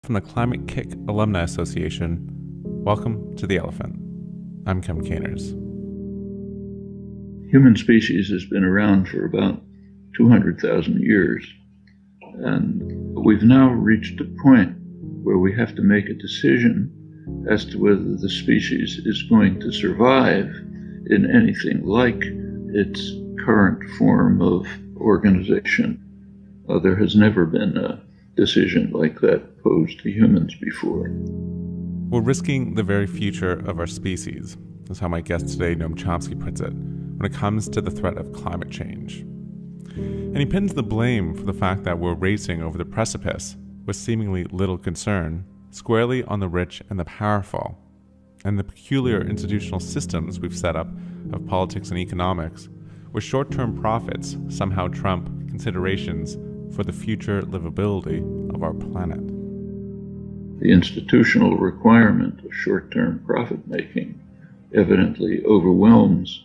From the Climate Kick Alumni Association, welcome to The Elephant. I'm Kem Caners. Human species has been around for about 200,000 years, and we've now reached a point where we have to make a decision as to whether the species is going to survive in anything like its current form of organization. There has never been a decision like that posed to humans before. We're risking the very future of our species, is how my guest today, Noam Chomsky, puts it, when it comes to the threat of climate change. And he pins the blame for the fact that we're racing over the precipice with seemingly little concern squarely on the rich and the powerful, and the peculiar institutional systems we've set up of politics and economics, where short-term profits somehow trump considerations for the future livability of our planet. The institutional requirement of short-term profit-making evidently overwhelms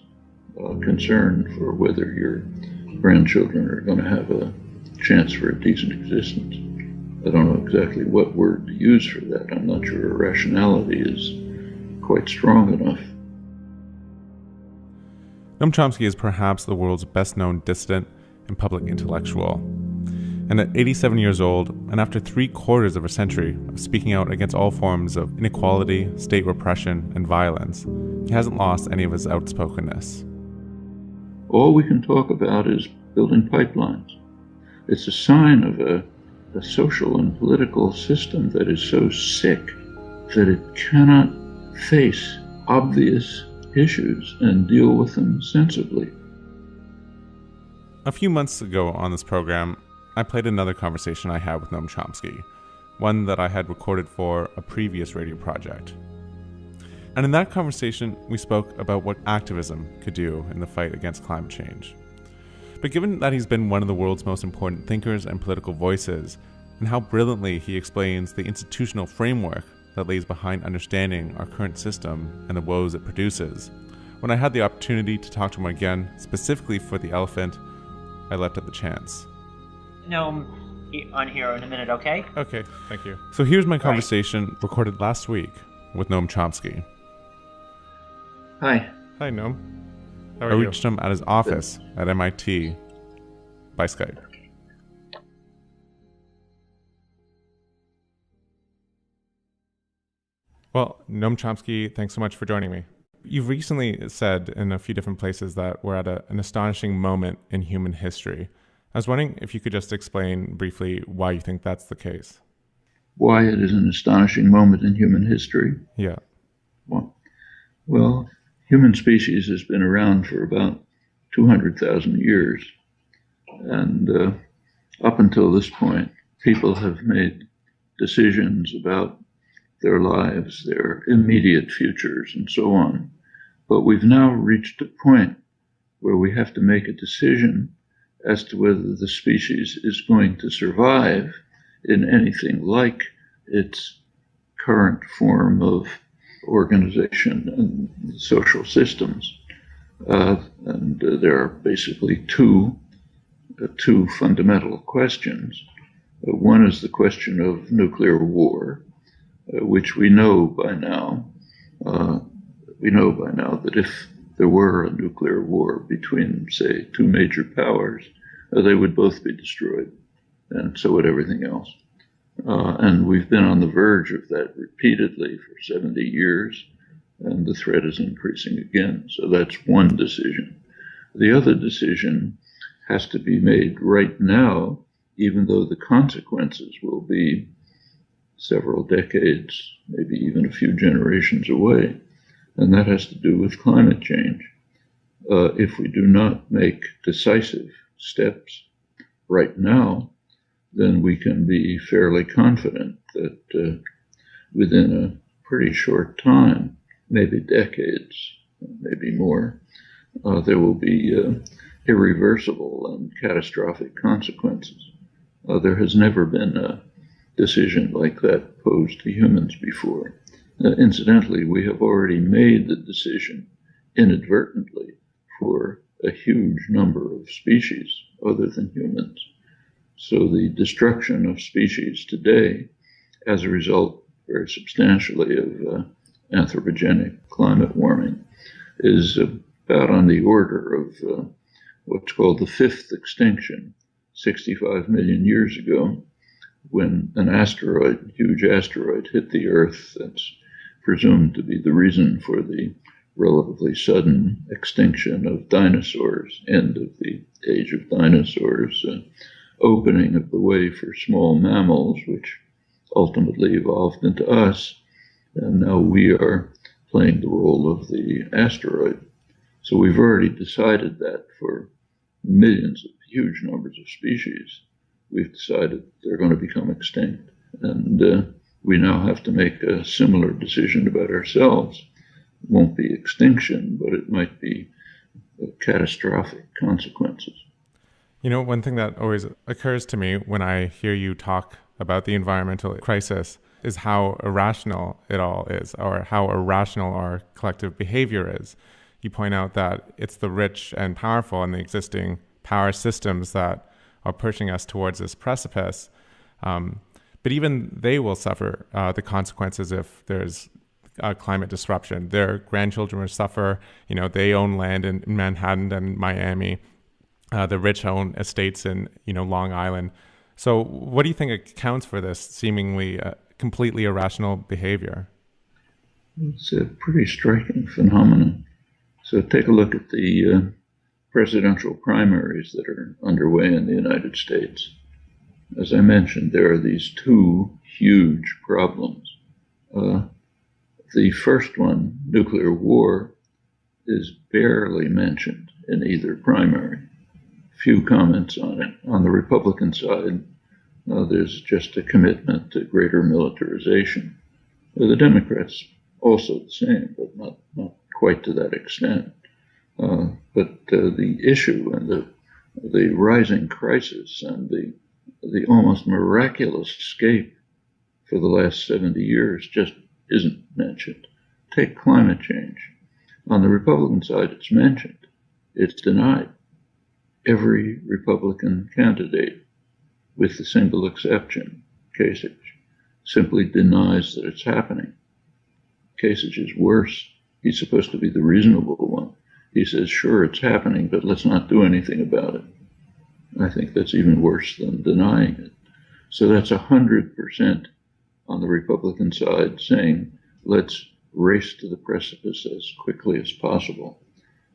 concern for whether your grandchildren are going to have a chance for a decent existence. I don't know exactly what word to use for that. I'm not sure rationality is quite strong enough. Noam Chomsky is perhaps the world's best-known dissident and public intellectual. And at 87 years old, and after 3/4 of a century of speaking out against all forms of inequality, state repression, and violence, he hasn't lost any of his outspokenness. All we can talk about is building pipelines. It's a sign of a social and political system that is so sick that it cannot face obvious issues and deal with them sensibly. A few months ago on this program, I played another conversation I had with Noam Chomsky, one that I had recorded for a previous radio project. And in that conversation, we spoke about what activism could do in the fight against climate change. But given that he's been one of the world's most important thinkers and political voices, and how brilliantly he explains the institutional framework that lays behind understanding our current system and the woes it produces, when I had the opportunity to talk to him again, specifically for The Elephant, I leapt at the chance. No, on here in a minute, okay? Okay, thank you. So here's my conversation recorded last week with Noam Chomsky. Hi. Hi, Noam. How are you? I reached him at his office at MIT by Skype. Well, Noam Chomsky, thanks so much for joining me. You've recently said in a few different places that we're at an astonishing moment in human history. I was wondering if you could just explain briefly why you think that's the case. Why it is an astonishing moment in human history? Yeah. Well, human species has been around for about 200,000 years. And up until this point, people have made decisions about their lives, their immediate futures, and so on. But we've now reached a point where we have to make a decision as to whether the species is going to survive in anything like its current form of organization and social systems. And there are basically two fundamental questions. One is the question of nuclear war, which we know by now. We know by now that if there were a nuclear war between, say, two major powers, they would both be destroyed, and so would everything else. And we've been on the verge of that repeatedly for 70 years, and the threat is increasing again. So that's one decision. The other decision has to be made right now, even though the consequences will be several decades, maybe even a few generations away. And that has to do with climate change. If we do not make decisive steps right now, then we can be fairly confident that within a pretty short time, maybe decades, maybe more, there will be irreversible and catastrophic consequences. There has never been a decision like that posed to humans before. Incidentally, we have already made the decision inadvertently for a huge number of species other than humans. So the destruction of species today as a result, very substantially, of anthropogenic climate warming, is about on the order of what's called the fifth extinction, 65 million years ago, when an asteroid, huge asteroid, hit the Earth. That's presumed to be the reason for the relatively sudden extinction of dinosaurs, end of the age of dinosaurs, opening of the way for small mammals, which ultimately evolved into us. And now we are playing the role of the asteroid. So we've already decided that for millions of huge numbers of species, we've decided they're going to become extinct. And we now have to make a similar decision about ourselves. It won't be extinction, but it might be catastrophic consequences. You know, one thing that always occurs to me when I hear you talk about the environmental crisis is how irrational it all is, or how irrational our collective behavior is. You point out that it's the rich and powerful and the existing power systems that are pushing us towards this precipice. But even they will suffer the consequences if there's climate disruption. Their grandchildren will suffer. You know, they own land in Manhattan and Miami. The rich own estates in, Long Island. So what do you think accounts for this seemingly completely irrational behavior? It's a pretty striking phenomenon. So take a look at the presidential primaries that are underway in the United States. As I mentioned, there are these two huge problems. The first one, nuclear war, is barely mentioned in either primary. Few comments on it. On the Republican side, there's just a commitment to greater militarization. The Democrats also the same, but not quite to that extent. But the issue and the rising crisis and the almost miraculous escape for the last 70 years just isn't mentioned. Take climate change. On the Republican side, it's mentioned. It's denied. Every Republican candidate, with the single exception, Kasich, simply denies that it's happening. Kasich is worse. He's supposed to be the reasonable one. He says, sure, it's happening, but let's not do anything about it. I think that's even worse than denying it. So that's 100% on the Republican side saying, let's race to the precipice as quickly as possible.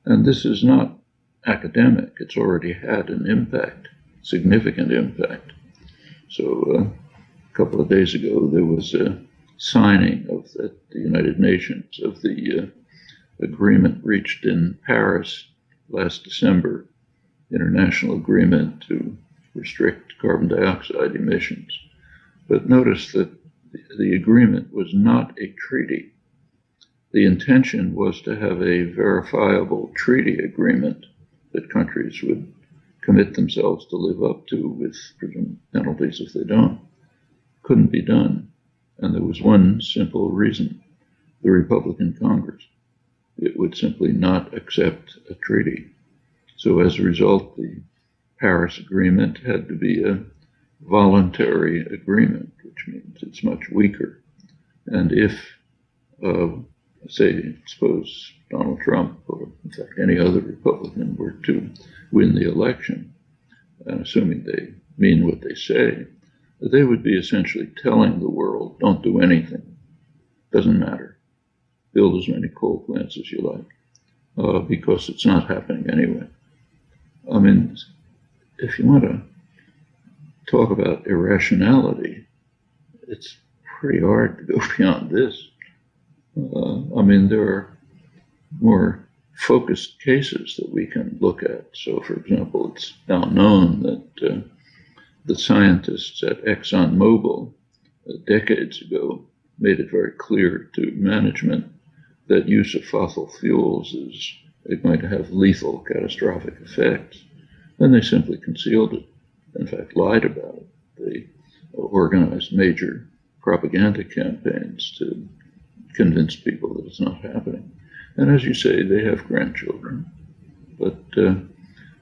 And this is not academic. It's already had an impact, significant impact. So a couple of days ago, there was a signing of the United Nations of the agreement reached in Paris last December, international agreement to restrict carbon dioxide emissions. But notice that the agreement was not a treaty. The intention was to have a verifiable treaty agreement that countries would commit themselves to live up to with penalties if they don't. Couldn't be done. And there was one simple reason: the Republican Congress. It would simply not accept a treaty. So as a result, the Paris Agreement had to be a voluntary agreement, which means it's much weaker. And if, suppose Donald Trump, or in fact any other Republican, were to win the election, and assuming they mean what they say, they would be essentially telling the world, don't do anything. Doesn't matter. Build as many coal plants as you like, because it's not happening anyway. I mean, if you want to talk about irrationality, it's pretty hard to go beyond this. There are more focused cases that we can look at. So, for example, it's now known that the scientists at ExxonMobil decades ago made it very clear to management that use of fossil fuels is going to have lethal, catastrophic effects. And they simply concealed it. In fact, lied about it. They organized major propaganda campaigns to convince people that it's not happening. And as you say, they have grandchildren. But the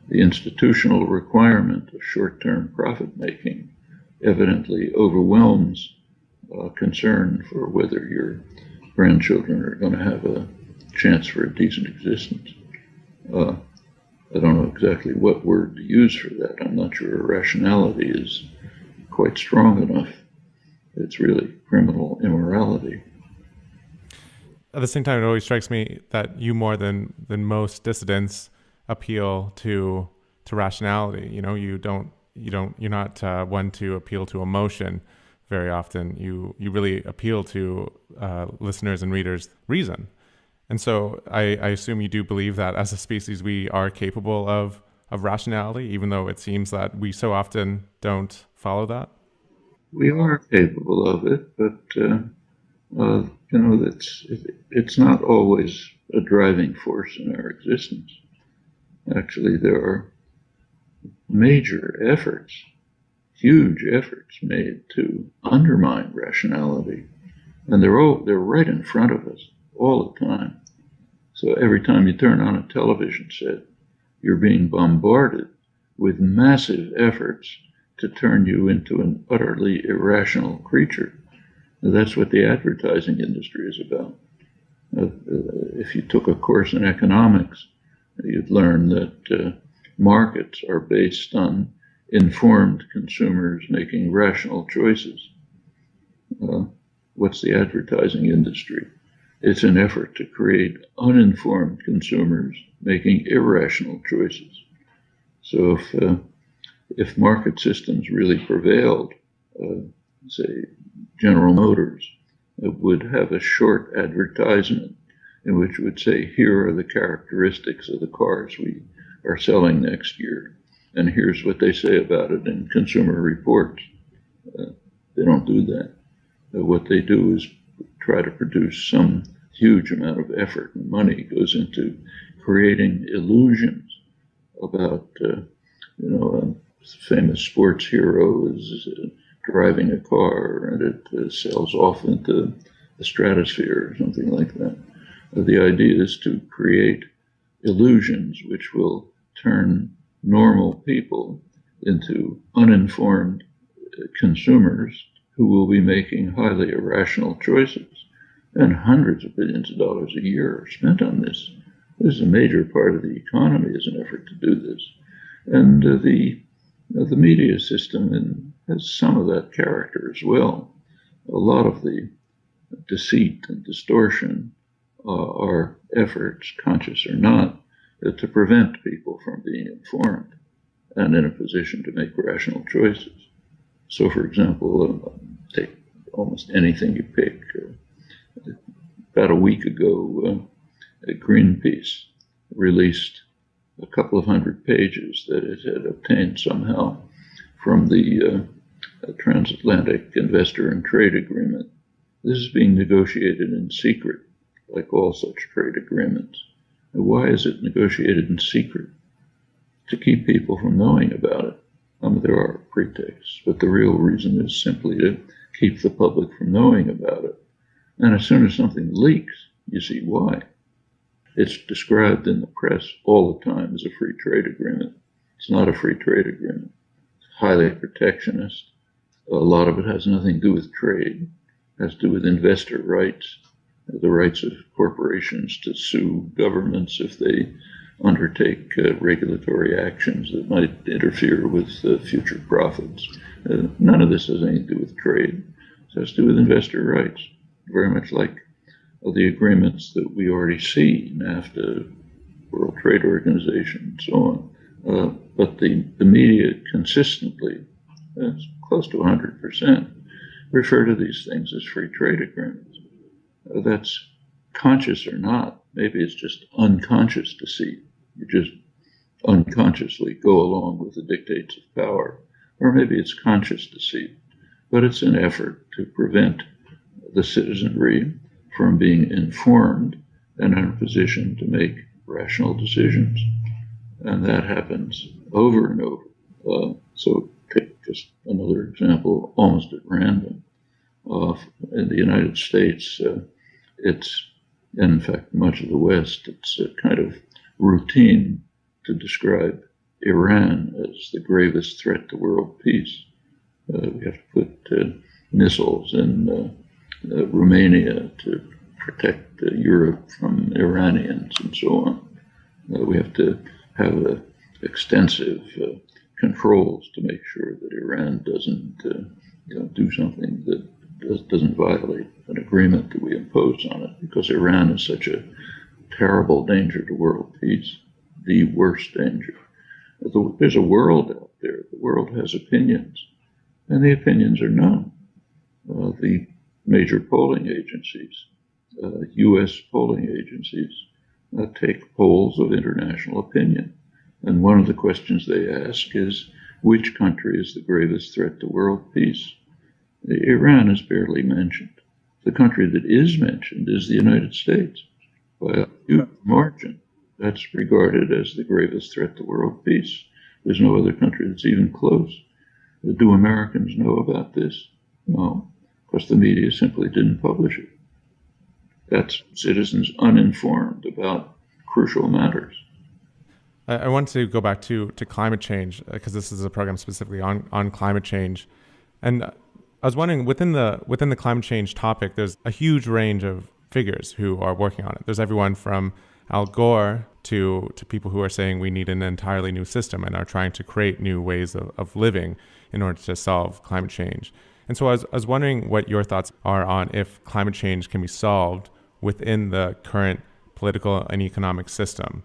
institutional requirement of short-term profit-making evidently overwhelms concern for whether your grandchildren are going to have a chance for a decent existence. I don't know exactly what word to use for that. I'm not sure irrationality is quite strong enough. It's really criminal immorality. At the same time, it always strikes me that you, more than most dissidents, appeal to rationality. You're not one to appeal to emotion very often. You really appeal to listeners and readers' reason. And so I assume you do believe that as a species we are capable of rationality, even though it seems that we so often don't follow that. We are capable of it, but it's not always a driving force in our existence. Actually, there are major efforts, huge efforts made to undermine rationality, and they're right in front of us all the time. So every time you turn on a television set, you're being bombarded with massive efforts to turn you into an utterly irrational creature. That's what the advertising industry is about. If you took a course in economics, you'd learn that markets are based on informed consumers making rational choices. What's the advertising industry? It's an effort to create uninformed consumers making irrational choices. So if market systems really prevailed, say General Motors would have a short advertisement in which it would say, here are the characteristics of the cars we are selling next year, and here's what they say about it in Consumer Reports. They don't do that. What they do is try to produce some huge amount of effort and money goes into creating illusions about, a famous sports hero is driving a car and it sails off into the stratosphere or something like that. The idea is to create illusions which will turn normal people into uninformed consumers who will be making highly irrational choices. And hundreds of billions of dollars a year are spent on this. This is a major part of the economy as an effort to do this. And the media system has some of that character as well. A lot of the deceit and distortion are efforts, conscious or not, to prevent people from being informed and in a position to make rational choices. So, for example, take almost anything you pick. About a week ago, Greenpeace released a couple of hundred pages that it had obtained somehow from the Transatlantic Investor and Trade Agreement. This is being negotiated in secret, like all such trade agreements. And why is it negotiated in secret? To keep people from knowing about it. There are pretexts, but the real reason is simply to keep the public from knowing about it. And as soon as something leaks, you see why. It's described in the press all the time as a free trade agreement. It's not a free trade agreement. It's highly protectionist. A lot of it has nothing to do with trade. It has to do with investor rights, the rights of corporations to sue governments if they undertake regulatory actions that might interfere with future profits. None of this has anything to do with trade. It has to do with investor rights, very much like the agreements that we already see, NAFTA, World Trade Organization, and so on. But the media consistently, close to 100%, refer to these things as free trade agreements. That's conscious or not. Maybe it's just unconscious deceit. You just unconsciously go along with the dictates of power. Or maybe it's conscious deceit. But it's an effort to prevent the citizenry from being informed and in a position to make rational decisions. And that happens over and over. So take just another example, almost at random. In the United States, it's, in fact, much of the West, it's a kind of routine to describe Iran as the gravest threat to world peace. We have to put missiles in Romania to protect Europe from Iranians and so on. We have to have extensive controls to make sure that Iran doesn't do something that doesn't violate an agreement that we impose on it, because Iran is such a terrible danger to world peace, the worst danger. There's a world out there. The world has opinions, and the opinions are known. The major polling agencies, U.S. polling agencies, take polls of international opinion. And one of the questions they ask is, which country is the gravest threat to world peace? Iran is barely mentioned. The country that is mentioned is the United States. By a huge margin, that's regarded as the gravest threat to world peace. There's no other country that's even close. Do Americans know about this? No, because the media simply didn't publish it. That's citizens uninformed about crucial matters. I want to go back to climate change, because this is a program specifically on climate change. And I was wondering, within the climate change topic, there's a huge range of figures who are working on it. There's everyone from Al Gore to people who are saying we need an entirely new system and are trying to create new ways of living in order to solve climate change. And so I was wondering what your thoughts are on if climate change can be solved within the current political and economic system.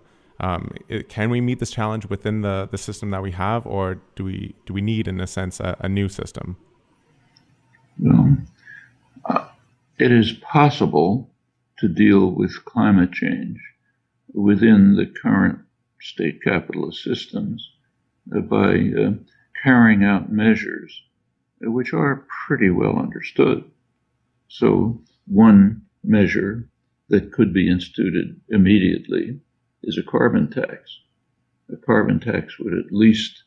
Can we meet this challenge within the system that we have, or do we need, in a sense, a new system? Well, it is possible to deal with climate change within the current state capitalist systems by carrying out measures which are pretty well understood. So one measure that could be instituted immediately is a carbon tax. A carbon tax would at least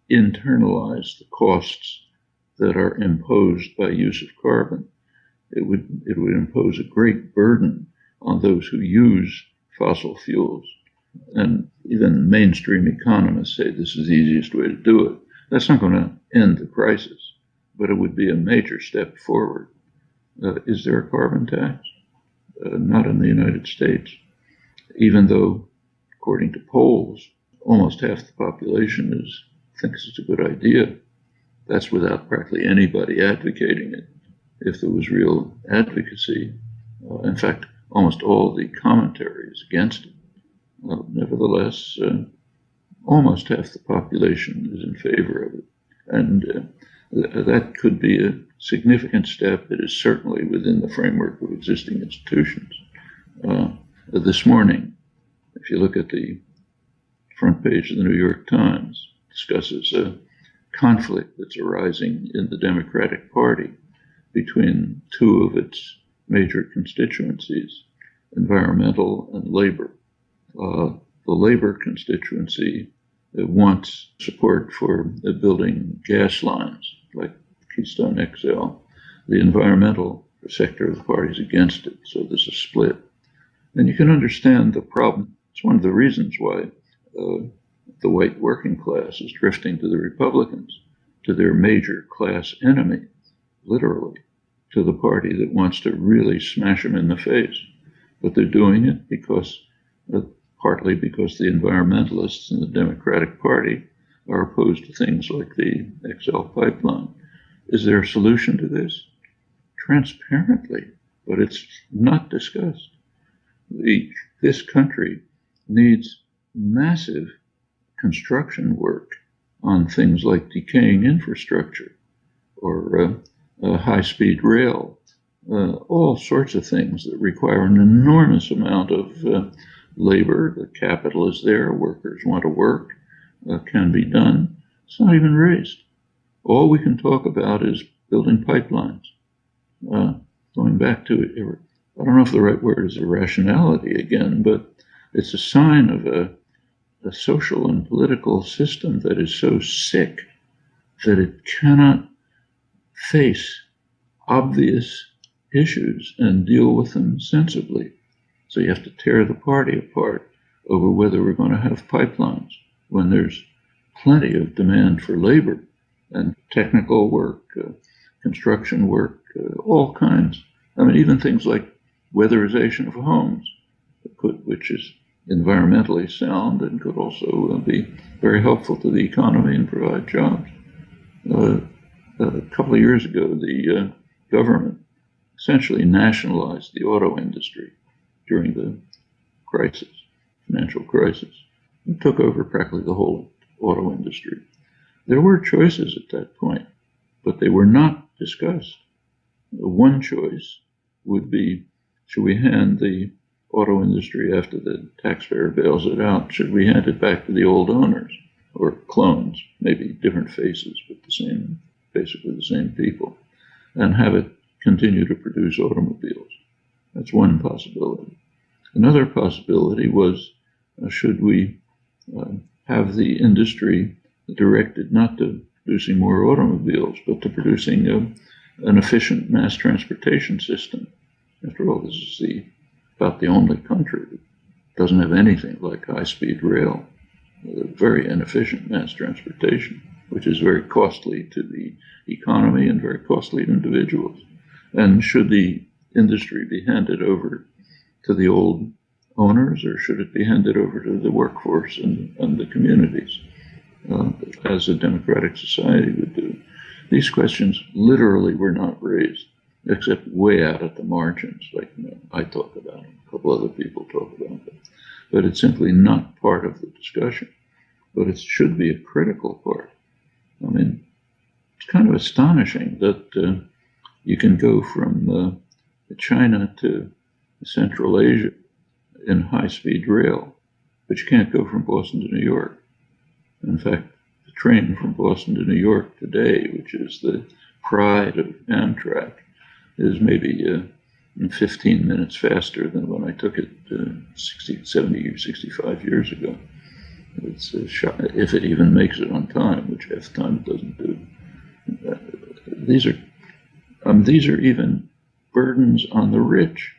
internalize the costs that are imposed by use of carbon. It would impose a great burden on those who use fossil fuels. And even mainstream economists say this is the easiest way to do it. That's not going to end the crisis, but it would be a major step forward. Is there a carbon tax? Not in the United States, even though, according to polls, almost half the population thinks it's a good idea. That's without practically anybody advocating it. If there was real advocacy, in fact, almost all the commentary is against it. Nevertheless, almost half the population is in favor of it. And that could be a significant step. It is certainly within the framework of existing institutions. This morning, if you look at the front page of the New York Times, it discusses a conflict that's arising in the Democratic Party between two of its major constituencies, environmental and labor. The labor constituency wants support for building gas lines like Keystone XL. The environmental sector of the party is against it, so there's a split. And you can understand the problem. It's one of the reasons why the white working class is drifting to the Republicans, to their major class enemy, literally, to the party that wants to really smash them in the face. But they're doing it because, partly because the environmentalists in the Democratic Party are opposed to things like the XL pipeline. Is there a solution to this? Transparently, but it's not discussed. This country needs massive construction work on things like decaying infrastructure or high-speed rail, all sorts of things that require an enormous amount of labor. The capital is there, workers want to work, can be done. It's not even raised. All we can talk about is building pipelines. Going back to, I don't know if the right word is irrationality again, but it's a sign of a social and political system that is so sick that it cannot face obvious issues and deal with them sensibly. So you have to tear the party apart over whether we're going to have pipelines when there's plenty of demand for labor and technical work, construction work, all kinds. I mean, even things like weatherization of homes, which is environmentally sound and could also be very helpful to the economy and provide jobs. A couple of years ago, the government essentially nationalized the auto industry during the crisis, financial crisis, and took over practically the whole auto industry. There were choices at that point, but they were not discussed. One choice would be, should we hand the auto industry after the taxpayer bails it out? Should we hand it back to the old owners or clones, maybe different faces, but basically the same people, and have it continue to produce automobiles? That's one possibility. Another possibility was, should we have the industry directed not to producing more automobiles, but to producing an efficient mass transportation system? After all, this is about the only country that doesn't have anything like high-speed rail, very inefficient mass transportation, which is very costly to the economy and very costly to individuals. And should the industry be handed over to the old owners, or should it be handed over to the workforce and the communities, as a democratic society would do? These questions literally were not raised, except way out at the margins, like I talk about them, a couple other people talk about them. But it's simply not part of the discussion. But it should be a critical part. I mean, it's kind of astonishing that you can go from China to Central Asia in high-speed rail, but you can't go from Boston to New York. In fact, the train from Boston to New York today, which is the pride of Amtrak, is maybe 15 minutes faster than when I took it 60, 70, or 65 years ago. It's a shock, if it even makes it on time, which half the time it doesn't do. These are even burdens on the rich.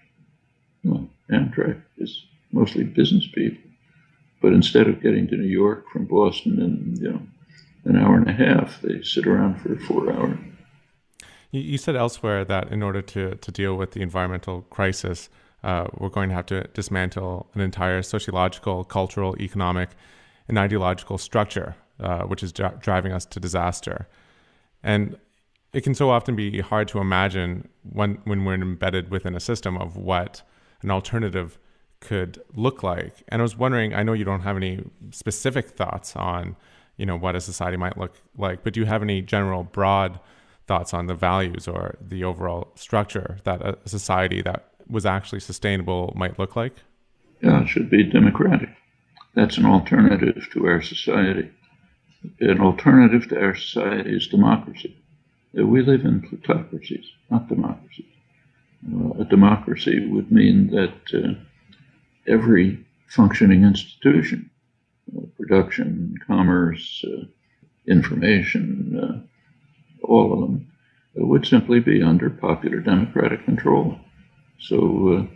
Amtrak is mostly business people, but instead of getting to New York from Boston in an hour and a half, they sit around for 4 hours. You said elsewhere that in order to deal with the environmental crisis, we're going to have to dismantle an entire sociological, cultural, economic, and ideological structure, which is driving us to disaster. And it can so often be hard to imagine when we're embedded within a system of what an alternative could look like. And I was wondering, I know you don't have any specific thoughts on, what a society might look like, but do you have any general broad thoughts on the values or the overall structure that a society that was actually sustainable might look like? Yeah, it should be democratic. That's an alternative to our society. An alternative to our society is democracy. We live in plutocracies, not democracies. A democracy would mean that every functioning institution, production, commerce, information, all of them, would simply be under popular democratic control. So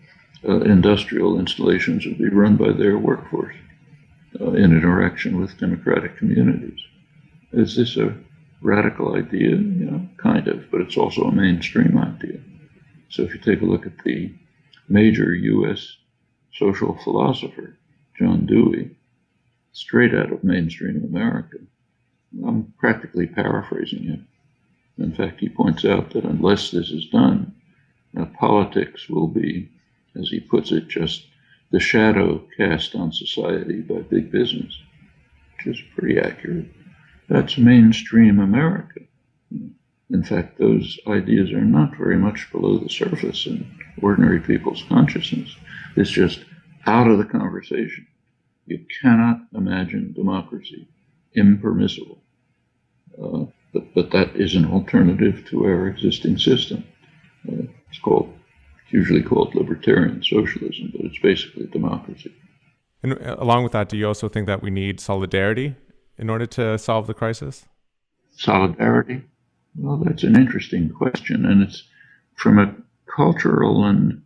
industrial installations would be run by their workforce in interaction with democratic communities. Is this a radical idea? Kind of, but it's also a mainstream idea. So if you take a look at the major U.S. social philosopher, John Dewey, straight out of mainstream America, I'm practically paraphrasing him. In fact, he points out that unless this is done, politics will be, as he puts it, just the shadow cast on society by big business, which is pretty accurate. That's mainstream America. In fact, those ideas are not very much below the surface in ordinary people's consciousness. It's just out of the conversation. You cannot imagine democracy impermissible. But that is an alternative to our existing system. It's usually called libertarian socialism, but it's basically democracy. And along with that, do you also think that we need solidarity in order to solve the crisis? Solidarity? Well, that's an interesting question, and it's from a cultural and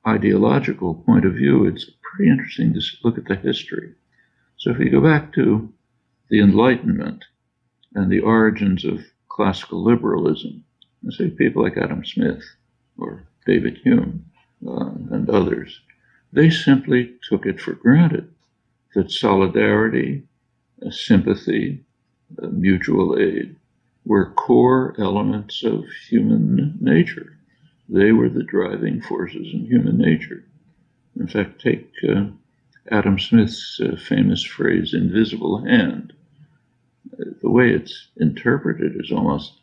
ideological point of view, it's pretty interesting to look at the history. So if you go back to the Enlightenment and the origins of classical liberalism, say people like Adam Smith or David Hume and others, they simply took it for granted that solidarity, sympathy, mutual aid were core elements of human nature. They were the driving forces in human nature. In fact, take Adam Smith's famous phrase, invisible hand. The way it's interpreted is almost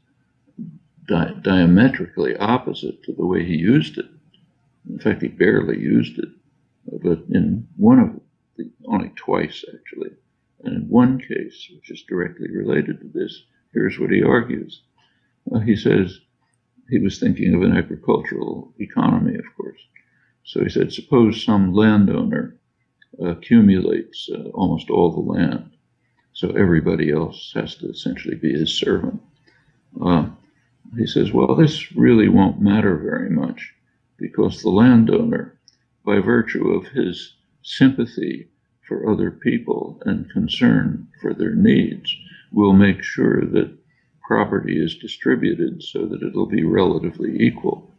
diametrically opposite to the way he used it. In fact, he barely used it, but in one of only twice actually, and in one case, which is directly related to this, here's what he argues. He says he was thinking of an agricultural economy, of course. So he said, suppose some landowner accumulates almost all the land, so everybody else has to essentially be his servant. He says, well, this really won't matter very much because the landowner, by virtue of his sympathy for other people and concern for their needs, will make sure that property is distributed so that it'll be relatively equal.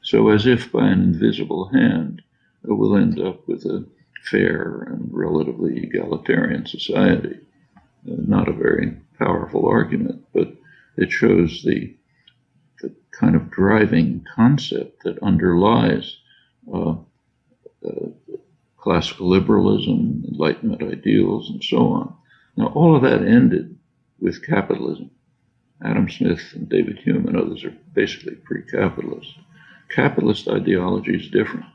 So as if by an invisible hand, we'll end up with a fair and relatively egalitarian society. Not a very powerful argument, but it shows the kind of driving concept that underlies classical liberalism, Enlightenment ideals, and so on. Now, all of that ended with capitalism. Adam Smith and David Hume and others are basically pre-capitalist. Capitalist ideology is different.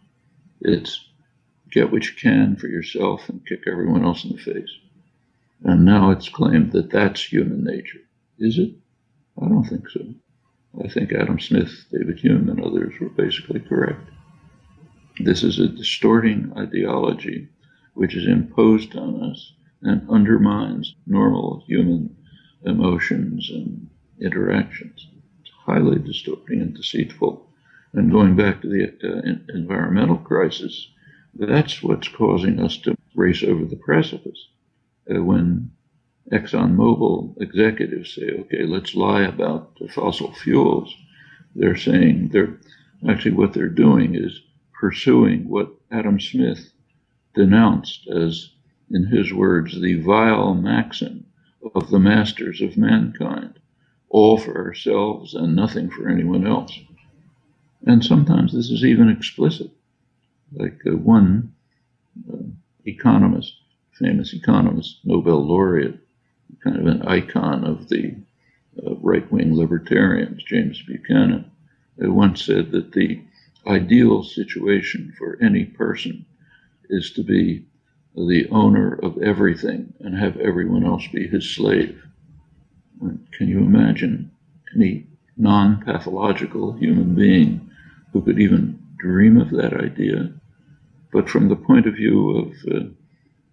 It's get what you can for yourself and kick everyone else in the face. And now it's claimed that that's human nature. Is it? I don't think so. I think Adam Smith, David Hume, and others were basically correct. This is a distorting ideology which is imposed on us and undermines normal human emotions and interactions. It's highly distorting and deceitful. And going back to the environmental crisis, that's what's causing us to race over the precipice. When ExxonMobil executives say, okay, let's lie about the fossil fuels, they're saying what they're doing is pursuing what Adam Smith denounced as, in his words, the vile maxim of the masters of mankind, all for ourselves and nothing for anyone else. And sometimes this is even explicit. Like one economist, famous economist, Nobel laureate, kind of an icon of the right-wing libertarians, James Buchanan, once said that the ideal situation for any person is to be the owner of everything and have everyone else be his slave. Can you imagine any non-pathological human being who could even dream of that idea? But from the point of view of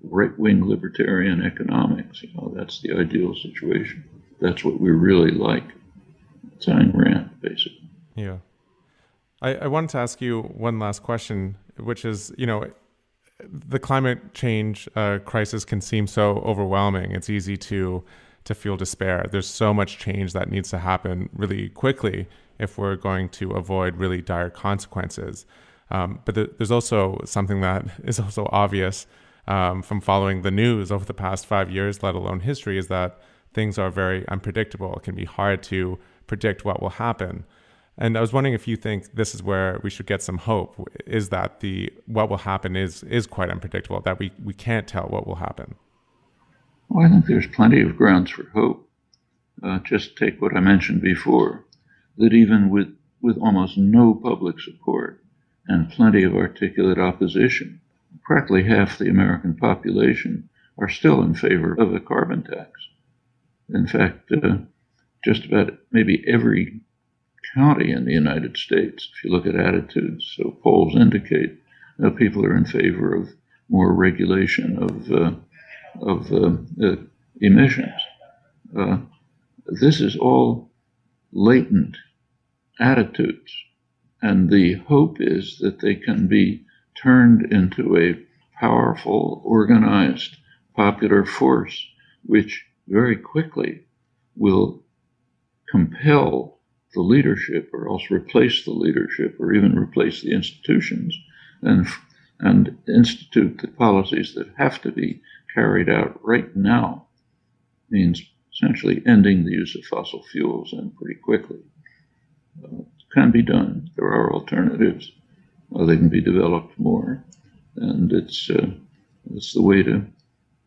right-wing libertarian economics, that's the ideal situation. That's what we're really like. It's Ayn Rand, basically. Yeah. I wanted to ask you one last question, which is, the climate change crisis can seem so overwhelming. It's easy to feel despair. There's so much change that needs to happen really quickly if we're going to avoid really dire consequences. But there's also something that is also obvious from following the news over the past 5 years, let alone history, is that things are very unpredictable. It can be hard to predict what will happen. And I was wondering if you think this is where we should get some hope, is that what will happen is quite unpredictable, that we can't tell what will happen. Well, I think there's plenty of grounds for hope. Just take what I mentioned before, that even with almost no public support and plenty of articulate opposition, practically half the American population are still in favor of a carbon tax. In fact, just about maybe every county in the United States, if you look at attitudes, so polls indicate people are in favor of more regulation of emissions. This is all latent attitudes, and the hope is that they can be turned into a powerful, organized, popular force, which very quickly will compel the leadership, or else replace the leadership, or even replace the institutions, and institute the policies that have to be carried out right now, means essentially ending the use of fossil fuels, and pretty quickly. It can be done. There are alternatives. They can be developed more, and it's the way to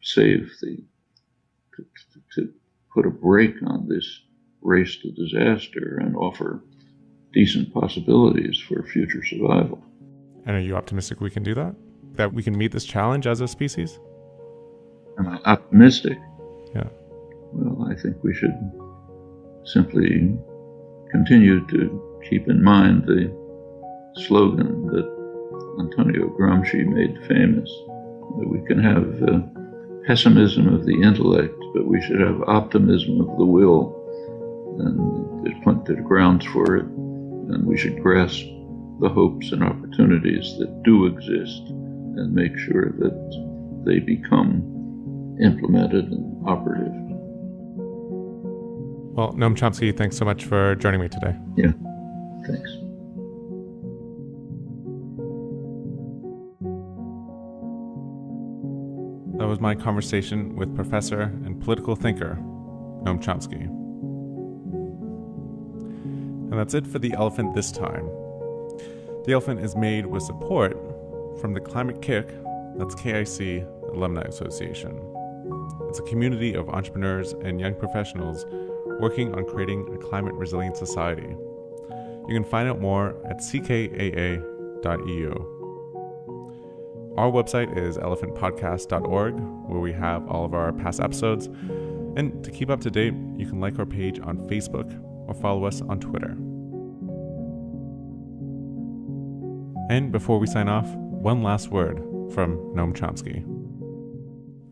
save to put a brake on this race to disaster and offer decent possibilities for future survival. And are you optimistic we can do that? That we can meet this challenge as a species? Am I optimistic? Yeah. Well, I think we should simply continue to keep in mind the slogan that Antonio Gramsci made famous, that we can have pessimism of the intellect, but we should have optimism of the will, and there's plenty of grounds for it, and we should grasp the hopes and opportunities that do exist and make sure that they become implemented and operative. Well, Noam Chomsky, thanks so much for joining me today. Yeah, thanks. That was my conversation with professor and political thinker, Noam Chomsky. And that's it for The Elephant this time. The Elephant is made with support from the Climate KIC, that's KIC Alumni Association. It's a community of entrepreneurs and young professionals working on creating a climate-resilient society. You can find out more at ckaa.eu. Our website is elephantpodcast.org, where we have all of our past episodes. And to keep up to date, you can like our page on Facebook or follow us on Twitter. And before we sign off, one last word from Noam Chomsky.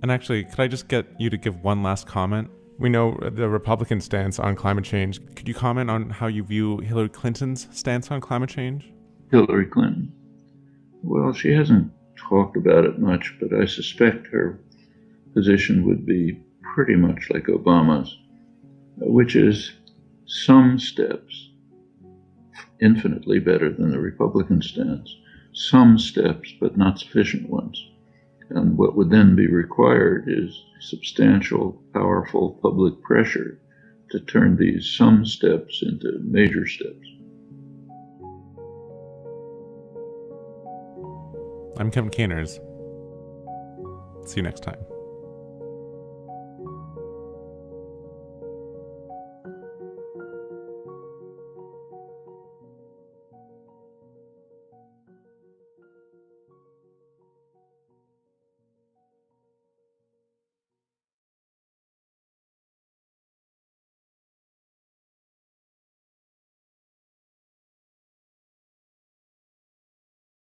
And actually, could I just get you to give one last comment? We know the Republican stance on climate change. Could you comment on how you view Hillary Clinton's stance on climate change? Hillary Clinton. Well, she hasn't talked about it much, but I suspect her position would be pretty much like Obama's, which is some steps, infinitely better than the Republican stance, some steps, but not sufficient ones. And what would then be required is substantial, powerful public pressure to turn these some steps into major steps. I'm Kevin Caners. See you next time.